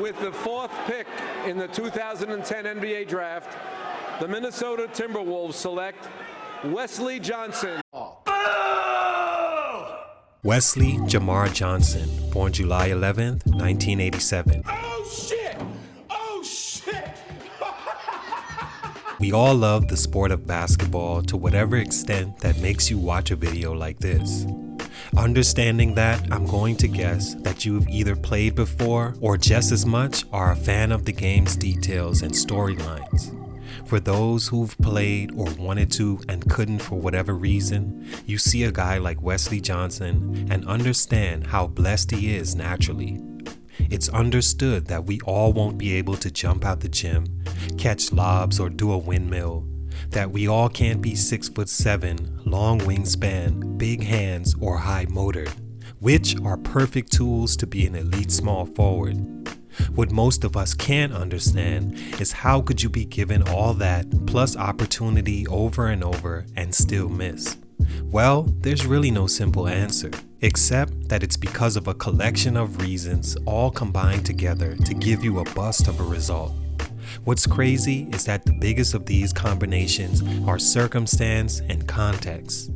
With the 4th pick in the 2010 NBA Draft, the Minnesota Timberwolves select Wesley Johnson. Wesley Jamar Johnson, born July 11th, 1987. Oh shit! Oh shit! We all love the sport of basketball to whatever extent that makes you watch a video like this. Understanding that, I'm going to guess that you've either played before or just as much are a fan of the game's details and storylines. For those who've played or wanted to and couldn't for whatever reason, you see a guy like Wesley Johnson and understand how blessed he is naturally. It's understood that we all won't be able to jump out the gym, catch lobs, or do a windmill. That we all can't be 6'7", long wingspan, big hands, or high motored, which are perfect tools to be an elite small forward. What most of us can't understand is how could you be given all that plus opportunity over and over and still miss? Well, there's really no simple answer, except that it's because of a collection of reasons all combined together to give you a bust of a result. What's crazy is that the biggest of these combinations are circumstance and context.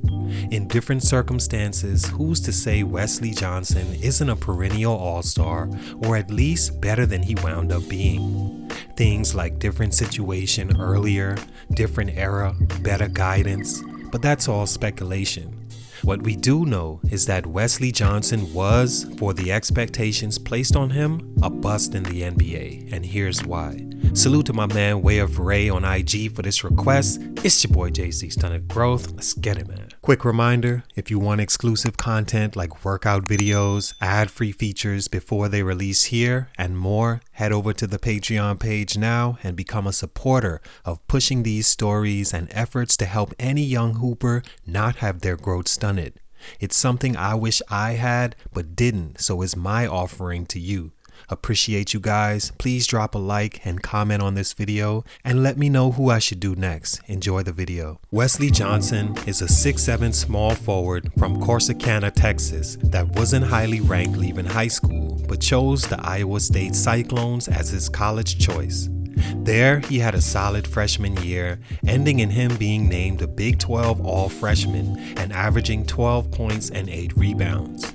In different circumstances, who's to say Wesley Johnson isn't a perennial all-star, or at least better than he wound up being? Things like different situation earlier, different era, better guidance, but that's all speculation. What we do know is that Wesley Johnson was, for the expectations placed on him, a bust in the NBA, and here's why. Salute to my man Way of Ray on IG for this request. It's your boy JC Stunted Growth. Let's get it, man. Quick reminder, if you want exclusive content like workout videos, ad-free features before they release here, and more, head over to the Patreon page now and become a supporter of pushing these stories and efforts to help any young hooper not have their growth stunted. It's something I wish I had but didn't, so it's my offering to you. Appreciate you guys. Please drop a like and comment on this video and let me know who I should do next. Enjoy the video. Wesley Johnson is a 6'7" small forward from Corsicana, Texas that wasn't highly ranked leaving high school but chose the Iowa State Cyclones as his college choice. There, he had a solid freshman year, ending in him being named a Big 12 All-Freshman and averaging 12 points and 8 rebounds.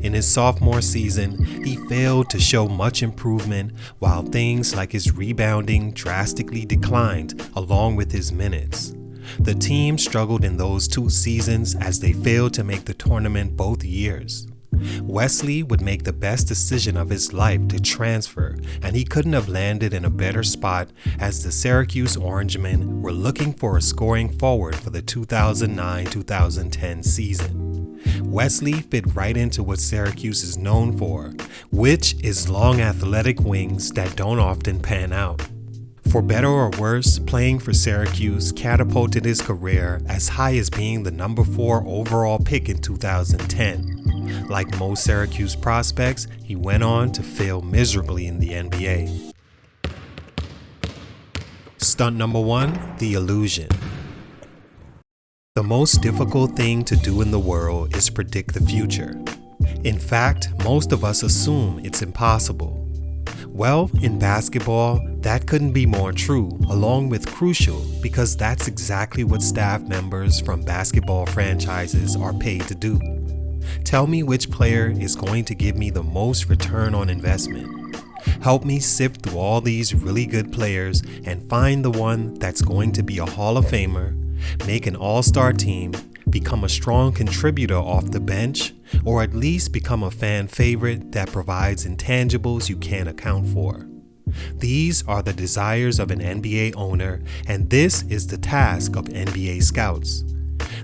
In his sophomore season, he failed to show much improvement, while things like his rebounding drastically declined along with his minutes. The team struggled in those 2 seasons as they failed to make the tournament both years. Wesley would make the best decision of his life to transfer, and he couldn't have landed in a better spot as the Syracuse Orangemen were looking for a scoring forward for the 2009-2010 season. Wesley fit right into what Syracuse is known for, which is long athletic wings that don't often pan out. For better or worse, playing for Syracuse catapulted his career as high as being the number 4 overall pick in 2010. Like most Syracuse prospects, he went on to fail miserably in the NBA. Stunt number 1, the illusion. The most difficult thing to do in the world is predict the future. In fact, most of us assume it's impossible. Well, in basketball, that couldn't be more true, along with crucial, because that's exactly what staff members from basketball franchises are paid to do. Tell me which player is going to give me the most return on investment. Help me sift through all these really good players and find the one that's going to be a Hall of Famer, make an all-star team, become a strong contributor off the bench, or at least become a fan favorite that provides intangibles you can't account for. These are the desires of an NBA owner, and this is the task of NBA scouts.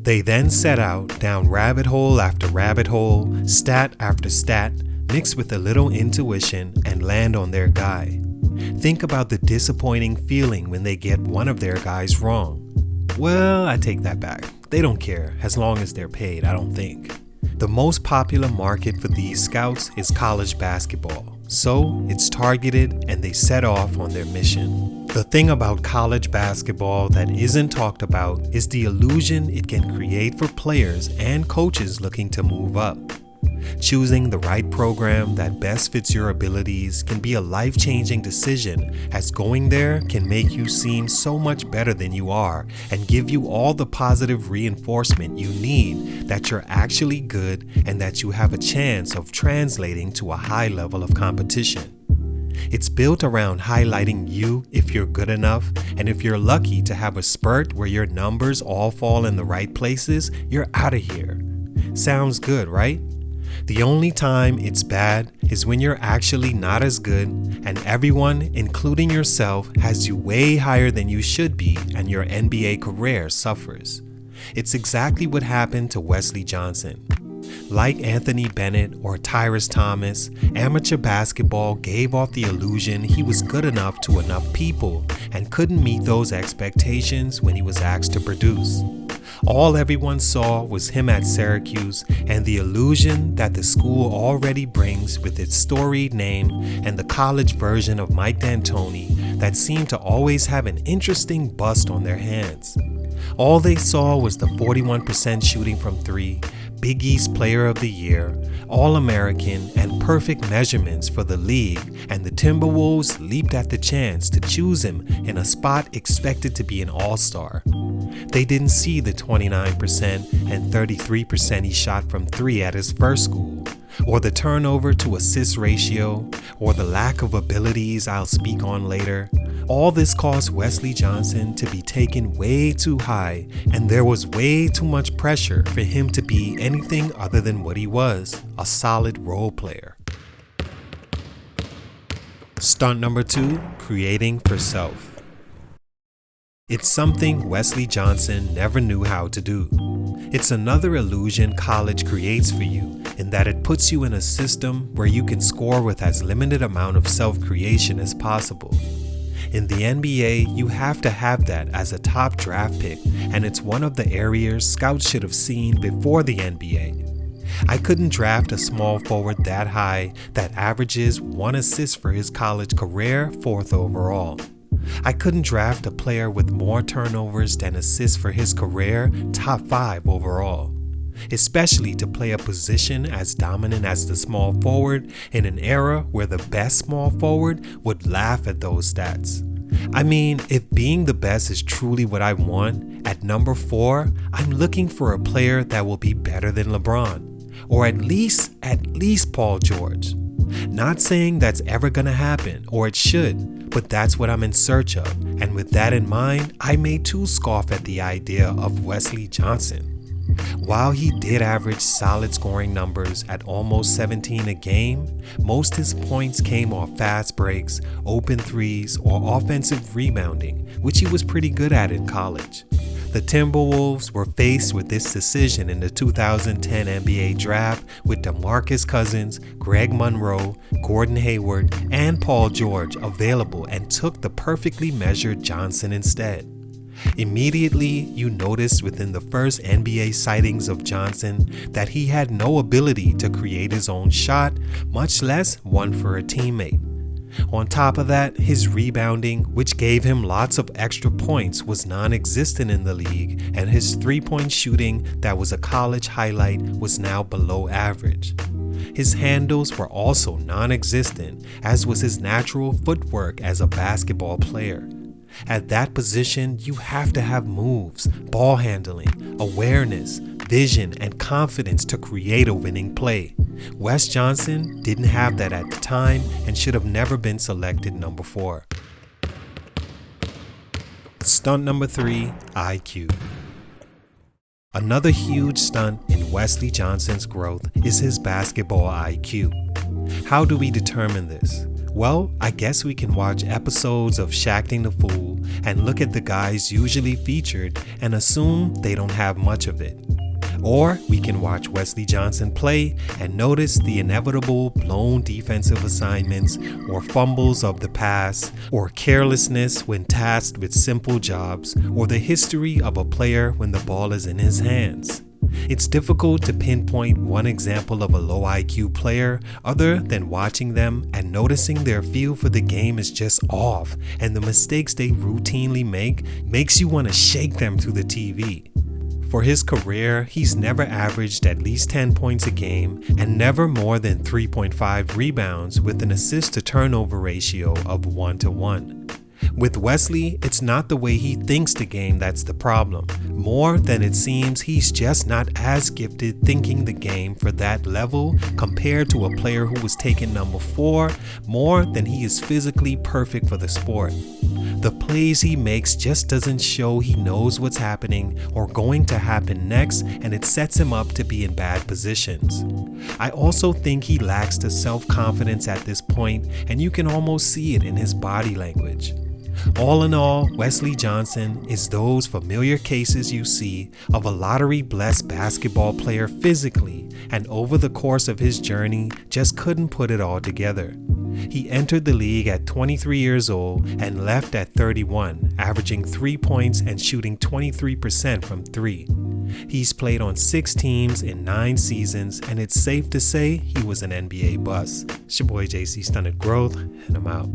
They then set out down rabbit hole after rabbit hole, stat after stat, mixed with a little intuition, and land on their guy. Think about the disappointing feeling when they get one of their guys wrong. Well, I take that back. They don't care, as long as they're paid, I don't think. The most popular market for these scouts is college basketball, so it's targeted and they set off on their mission. The thing about college basketball that isn't talked about is the illusion it can create for players and coaches looking to move up. Choosing the right program that best fits your abilities can be a life-changing decision, as going there can make you seem so much better than you are and give you all the positive reinforcement you need that you're actually good and that you have a chance of translating to a high level of competition. It's built around highlighting you if you're good enough, and if you're lucky to have a spurt where your numbers all fall in the right places, you're out of here. Sounds good, right? The only time it's bad is when you're actually not as good and everyone, including yourself, has you way higher than you should be and your NBA career suffers. It's exactly what happened to Wesley Johnson. Like Anthony Bennett or Tyrus Thomas, amateur basketball gave off the illusion he was good enough to enough people and couldn't meet those expectations when he was asked to produce. All everyone saw was him at Syracuse and the illusion that the school already brings with its storied name and the college version of Mike D'Antoni that seemed to always have an interesting bust on their hands. All they saw was the 41% shooting from three, Big East Player of the Year, All-American, and perfect measurements for the league, and the Timberwolves leaped at the chance to choose him in a spot expected to be an all-star. They didn't see the 29% and 33% he shot from three at his first school, or the turnover to assist ratio, or the lack of abilities I'll speak on later. All this caused Wesley Johnson to be taken way too high, and there was way too much pressure for him to be anything other than what he was, a solid role player. Stunt number 2, creating for self. It's something Wesley Johnson never knew how to do. It's another illusion college creates for you, in that it puts you in a system where you can score with as limited amount of self-creation as possible. In the NBA, you have to have that as a top draft pick, and it's one of the areas scouts should have seen before the NBA. I couldn't draft a small forward that high that averages 1 assist for his college career, 4th overall. I couldn't draft a player with more turnovers than assists for his career, top 5 overall. Especially to play a position as dominant as the small forward in an era where the best small forward would laugh at those stats. I mean, if being the best is truly what I want, at number 4, I'm looking for a player that will be better than LeBron, or at least Paul George. Not saying that's ever gonna happen, or it should, but that's what I'm in search of, and with that in mind, I may too scoff at the idea of Wesley Johnson. While he did average solid scoring numbers at almost 17 a game, most his points came off fast breaks, open threes, or offensive rebounding, which he was pretty good at in college. The Timberwolves were faced with this decision in the 2010 NBA draft with DeMarcus Cousins, Greg Monroe, Gordon Hayward, and Paul George available and took the perfectly measured Johnson instead. Immediately, you noticed within the first NBA sightings of Johnson that he had no ability to create his own shot, much less one for a teammate. On top of that, his rebounding, which gave him lots of extra points, was non-existent in the league, and his three-point shooting that was a college highlight was now below average. His handles were also non-existent, as was his natural footwork as a basketball player. At that position, you have to have moves, ball handling, awareness, vision, and confidence to create a winning play. Wes Johnson didn't have that at the time and should have never been selected number 4. Stunt number 3, IQ. Another huge stunt in Wesley Johnson's growth is his basketball IQ. How do we determine this? Well, I guess we can watch episodes of Shacking the Fool and look at the guys usually featured and assume they don't have much of it. Or we can watch Wesley Johnson play and notice the inevitable blown defensive assignments or fumbles of the pass or carelessness when tasked with simple jobs or the history of a player when the ball is in his hands. It's difficult to pinpoint one example of a low IQ player other than watching them and noticing their feel for the game is just off, and the mistakes they routinely make makes you want to shake them through the TV. For his career, he's never averaged at least 10 points a game and never more than 3.5 rebounds with an assist-to-turnover ratio of 1-to-1. With Wesley, it's not the way he thinks the game that's the problem. More than it seems, he's just not as gifted thinking the game for that level compared to a player who was taken number 4, more than he is physically perfect for the sport. The plays he makes just doesn't show he knows what's happening or going to happen next, and it sets him up to be in bad positions. I also think he lacks the self-confidence at this point, and you can almost see it in his body language. All in all, Wesley Johnson is those familiar cases you see of a lottery-blessed basketball player physically, and over the course of his journey just couldn't put it all together. He entered the league at 23 years old and left at 31, averaging 3 points and shooting 23% from 3. He's played on 6 teams in 9 seasons, and it's safe to say he was an NBA bust. It's your boy JC Stunted Growth, and I'm out.